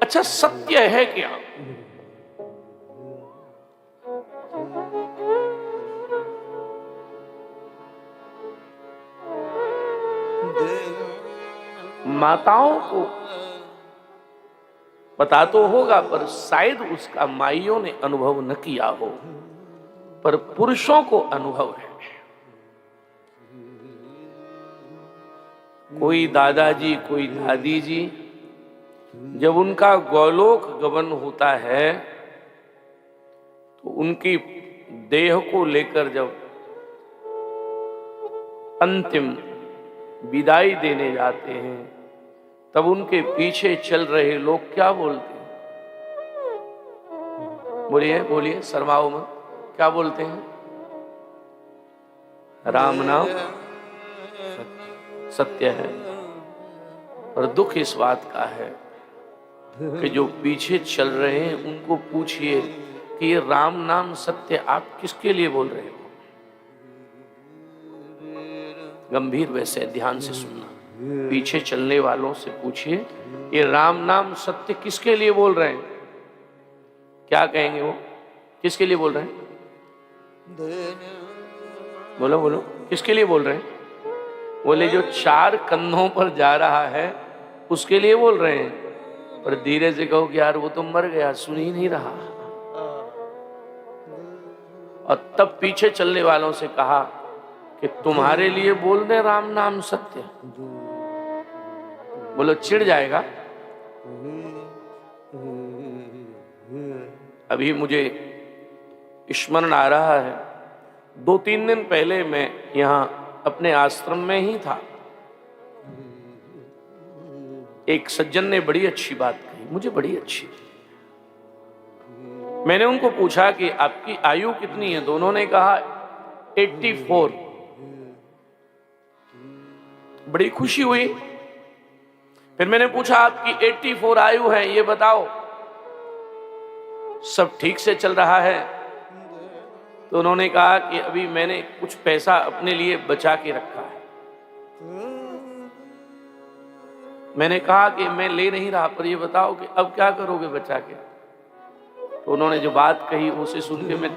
अच्छा सत्य है क्या? माताओं को पता तो होगा, पर शायद उसका माइयों ने अनुभव न किया हो, पर पुरुषों को अनुभव है। कोई दादाजी, कोई दादी जी, जब उनका गोलोक गमन होता है तो उनकी देह को लेकर जब अंतिम विदाई देने जाते हैं, तब उनके पीछे चल रहे लोग क्या बोलते हैं? बोलिए बोलिए, शर्माओ में, क्या बोलते हैं? राम नाम सत्य है। और दुख इस बात का है कि जो पीछे चल रहे हैं उनको पूछिए कि ये राम नाम सत्य आप किसके लिए बोल रहे हो? गंभीर वैसे ध्यान से सुनना। पीछे चलने वालों से पूछिए ये राम नाम सत्य किसके लिए बोल रहे हैं? क्या कहेंगे वो? किसके लिए बोल रहे हैं? बोलो बोलो, किसके लिए बोल रहे हैं? बोले जो 4 कंधों पर जा रहा है उसके लिए बोल रहे हैं। पर धीरे से कहो कि यार वो तो मर गया, सुन ही नहीं रहा। और तब पीछे चलने वालों से कहा कि तुम्हारे लिए बोल दे राम नाम सत्य। बोलो चिढ़ जाएगा। अभी मुझे स्मरण आ रहा है, 2-3 दिन पहले मैं यहां अपने आश्रम में ही था। एक सज्जन ने बड़ी अच्छी बात कही, मुझे बड़ी अच्छी। मैंने उनको पूछा कि आपकी आयु कितनी है? दोनों ने कहा 84। बड़ी खुशी हुई। फिर मैंने पूछा आपकी 84 आयु है, ये बताओ सब ठीक से चल रहा है? तो उन्होंने कहा कि अभी मैंने कुछ पैसा अपने लिए बचा के रखा है। मैंने कहा कि मैं ले नहीं रहा, पर ये बताओ कि अब क्या करोगे बचा के? तो उन्होंने जो बात कही उसे सुन के मैं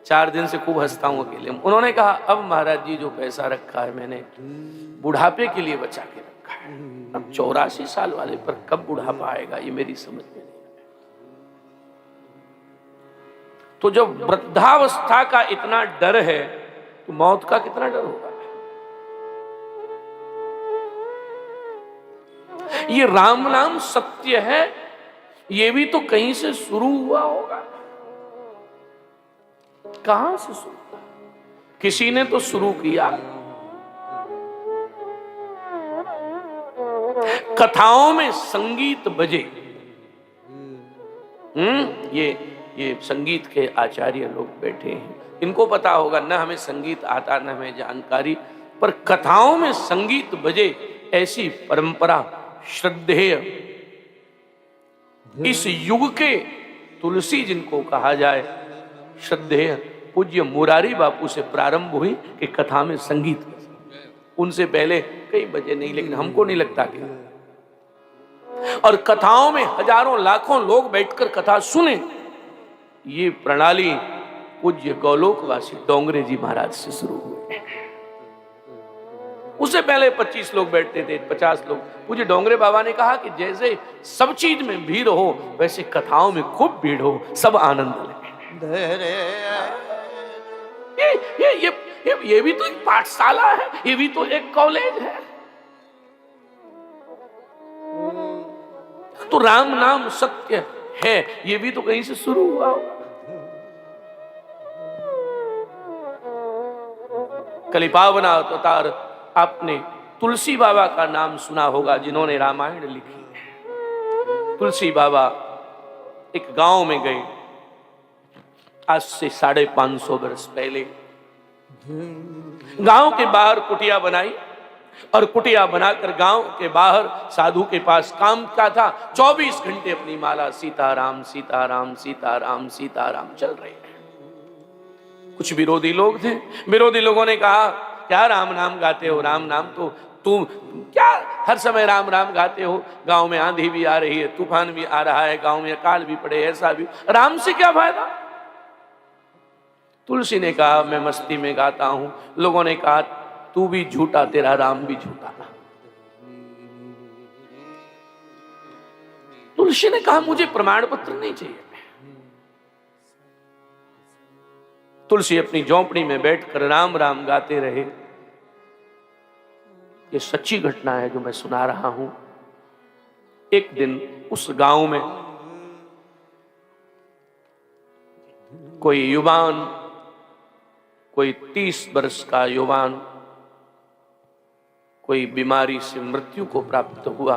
4 दिन से खूब हंसता हूं अकेले। उन्होंने कहा अब महाराज जी जो पैसा रखा है मैंने बुढ़ापे के लिए बचा के रखा है। अब 84 साल वाले पर कब बुढ़ापा आएगा ये मेरी समझ में नहीं। तो जब वृद्धावस्था का इतना डर है तो मौत का कितना डर होगा? ये राम नाम सत्य है, ये भी तो कहीं से शुरू हुआ होगा। कहां से शुरू? किसी ने तो शुरू किया। कथाओं में संगीत बजे। ये संगीत के आचार्य लोग बैठे हैं, इनको पता होगा। न हमें संगीत आता, न हमें जानकारी, पर कथाओं में संगीत बजे, ऐसी परंपरा श्रद्धेय। इस युग के तुलसी जिनको कहा जाए, श्रद्धेय पूज्य मुरारी बापू से प्रारंभ हुई कि कथा में संगीत। उनसे पहले कई बजे नहीं, लेकिन हमको नहीं लगता कि। और कथाओं में हजारों लाखों लोग बैठकर कथा सुने, ये प्रणाली पूज्य गौलोकवासी डोंगरे जी महाराज से शुरू हुई। उससे पहले 25 लोग बैठते थे, 50 लोग। पूज्य डोंगरे बाबा ने कहा कि जैसे सब चीज में भीड़ हो वैसे कथाओं में खूब भीड़ हो, सब आनंद ले। ये भी तो एक पाठशाला है, ये भी तो एक कॉलेज है। तो राम नाम सत्य है, ये भी तो कहीं से शुरू हुआ होगा। कलिपावन अवतार, आपने तुलसी बाबा का नाम सुना होगा जिन्होंने रामायण लिखी। तुलसी बाबा एक गांव में गए, आज से 550 वर्ष पहले। गांव के बाहर कुटिया बनाई और कुटिया बनाकर गांव के बाहर साधु के पास काम का था। 24 घंटे अपनी माला सीताराम सीताराम सीताराम सीताराम चल रही है। कुछ विरोधी लोग थे, विरोधी लोगों ने कहा क्या राम नाम गाते हो? राम नाम तो तुम क्या हर समय राम राम गाते हो? गांव में आंधी भी आ रही है, तूफान भी आ रहा है, गांव में अकाल भी पड़े, ऐसा भी, राम से क्या फायदा? तुलसी ने कहा मैं मस्ती में गाता हूं। लोगों ने कहा तू भी झूठा, तेरा राम भी झूठा। तुलसी ने कहा मुझे प्रमाण पत्र नहीं चाहिए। तुलसी अपनी झोंपड़ी में बैठकर राम राम गाते रहे। ये सच्ची घटना है जो मैं सुना रहा हूं। एक दिन उस गांव में कोई युवान, कोई 30 वर्ष का युवान कोई बीमारी से मृत्यु को प्राप्त हुआ।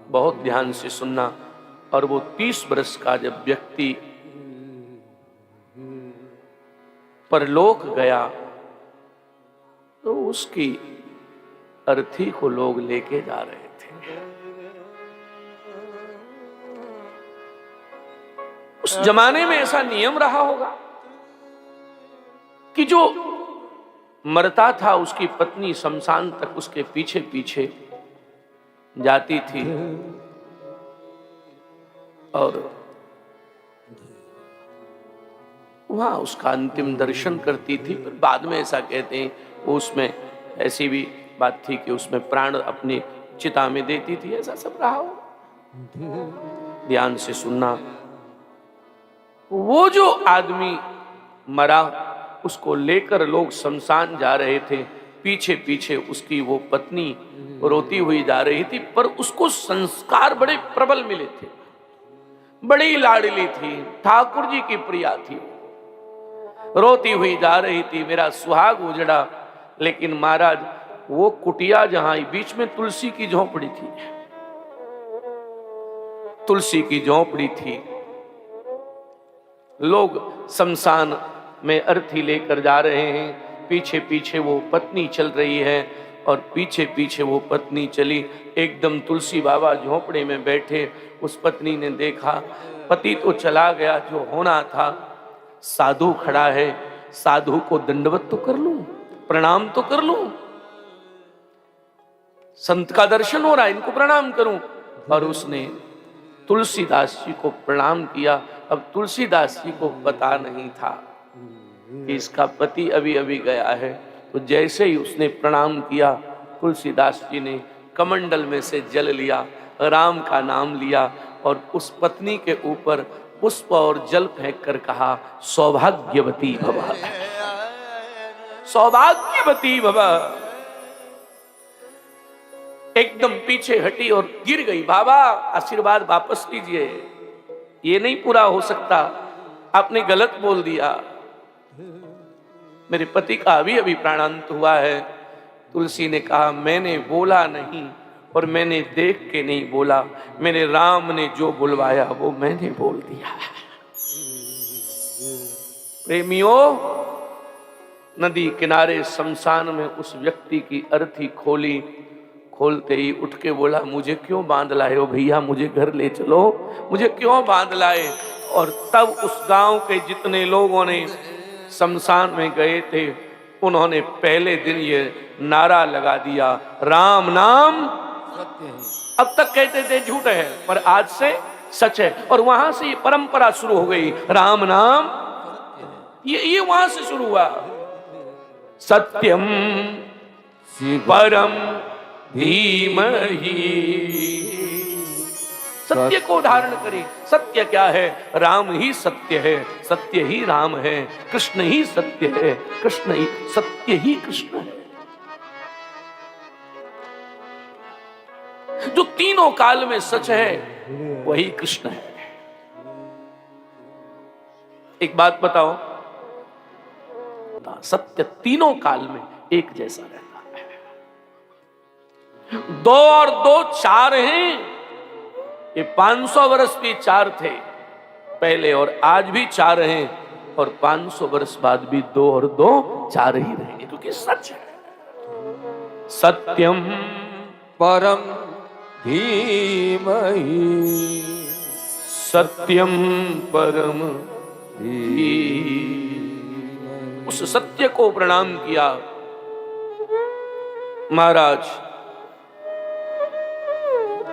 बहुत ध्यान से सुनना। और वो 30 वर्ष का जब व्यक्ति परलोक गया तो उसकी अर्थी को लोग लेके जा रहे थे। उस जमाने में ऐसा नियम रहा होगा कि जो मरता था उसकी पत्नी शमशान तक उसके पीछे पीछे जाती थी और वहां उसका अंतिम दर्शन करती थी। पर बाद में ऐसा कहते हैं उसमें ऐसी भी बात थी कि उसमें प्राण अपनी चिता में देती थी। ऐसा सब रहा हो। ध्यान से सुनना। वो जो आदमी मरा उसको लेकर लोग शमशान जा रहे थे। पीछे पीछे उसकी वो पत्नी रोती हुई जा रही थी। पर उसको संस्कार बड़े प्रबल मिले थे। बड़ी लाडली थी, ठाकुर जी की प्रिया थी। रोती हुई जा रही थी, मेरा सुहाग उजड़ा। लेकिन महाराज वो कुटिया जहां बीच में तुलसी की झोंपड़ी थी, तुलसी की झोंपड़ी थी। लोग शमशान में अर्थी लेकर जा रहे हैं। पीछे पीछे वो पत्नी चल रही है और पीछे पीछे वो पत्नी चली। एकदम तुलसी बाबा झोंपड़े में बैठे। उस पत्नी ने देखा पति तो चला गया, जो होना था। साधु खड़ा है, साधु को दंडवत तो कर लूं, प्रणाम तो कर लूं। संत का दर्शन हो रहा है, इनको प्रणाम करूं। और उसने तुलसीदास जी को प्रणाम किया। अब तुलसीदास जी को पता नहीं था कि इसका पति अभी अभी गया है। तो जैसे ही उसने प्रणाम किया, तुलसीदास जी ने कमंडल में से जल लिया, राम का नाम लिया और उस पत्नी के ऊपर पुष्प और जल फेंक कर कहा सौभाग्यवती भव, सौभाग्यवती भव। एकदम पीछे हटी और गिर गई। बाबा आशीर्वाद वापस लीजिए, ये नहीं पूरा हो सकता, आपने गलत बोल दिया। मेरे पति का अभी अभी प्राणांत हुआ है। तुलसी ने कहा मैंने बोला नहीं और मैंने देख के नहीं बोला, मेरे राम ने जो बुलवाया वो मैंने बोल दिया। प्रेमियों, नदी किनारे शमशान में उस व्यक्ति की अर्थी खोली। खोलते ही उठ के बोला मुझे क्यों बांध लाए हो भैया, मुझे घर ले चलो, मुझे क्यों बांध लाए। और तब उस गांव के जितने लोगों ने शमशान में गए थे उन्होंने पहले दिन ये नारा लगा दिया, राम नाम सत्य है। अब तक कहते थे झूठ है, पर आज से सच है। और वहां से ये परंपरा शुरू हो गई, राम नाम ये वहां से शुरू हुआ। सत्यम परम धीमहि, सत्य को धारण करें। सत्य क्या है? राम ही सत्य है, सत्य ही राम है, कृष्ण ही सत्य है, कृष्ण ही सत्य ही कृष्ण है। जो तीनों काल में सच है वही कृष्ण है। एक बात बताओ, सत्य तीनों काल में एक जैसा रहता है। 2 और 2 4 हैं। ये 500 वर्ष भी 4 थे पहले और आज भी 4 हैं और 500 वर्ष बाद भी 2 और 2 4 ही रहेंगे, क्योंकि सच है। सत्यम परम धीमहि, सत्यम परम धीमहि। उस सत्य को प्रणाम किया। महाराज